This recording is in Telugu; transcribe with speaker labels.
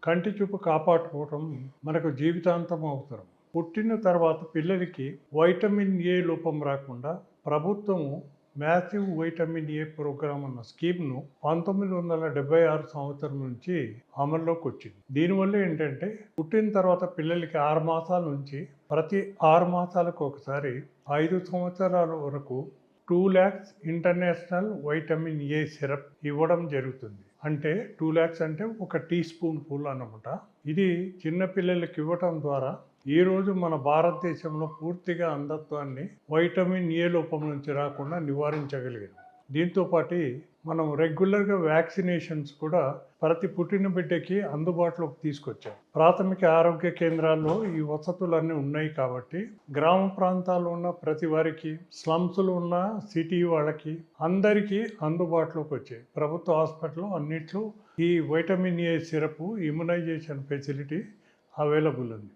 Speaker 1: కంటి చూపు కాపాడుకోవడం మనకు జీవితాంతం అవసరం. పుట్టిన తర్వాత పిల్లలకి వైటమిన్ ఏ లోపం రాకుండా ప్రభుత్వము మ్యాసివ్ వైటమిన్ ఏ ప్రోగ్రామ్ అన్న స్కీమ్ను 1976 సంవత్సరం నుంచి అమల్లోకి వచ్చింది. దీనివల్ల ఏంటంటే పుట్టిన తర్వాత పిల్లలకి 6 మాసాల నుంచి ప్రతి 6 మాసాలకు ఒకసారి 5 సంవత్సరాల వరకు 2 lakhs international vitamin A syrup ఇవ్వడం జరుగుతుంది. అంటే 2 lakhs అంటే ఒక టీ స్పూన్ ఫుల్ అన్నమాట. ఇది చిన్న పిల్లలకి ఇవ్వటం ద్వారా ఈ రోజు మన భారతదేశంలో పూర్తిగా అంధత్వాన్ని వైటమిన్ ఏ లోపం నుంచి రాకుండా నివారించగలిగాం. దీంతో పాటు మనం రెగ్యులర్గా వ్యాక్సినేషన్స్ కూడా ప్రతి పుట్టిన బిడ్డకి అందుబాటులోకి తీసుకొచ్చాం. ప్రాథమిక ఆరోగ్య కేంద్రాల్లో ఈ వసతులన్నీ ఉన్నాయి కాబట్టి గ్రామ ప్రాంతాల్లో ఉన్న ప్రతి వారికి, స్లమ్స్లో ఉన్న సిటీ వాళ్ళకి అందరికీ అందుబాటులోకి వచ్చాయి. ప్రభుత్వ హాస్పిటల్లో అన్నిట్లో ఈ vitamin A syrup immunization facility available ఉంది.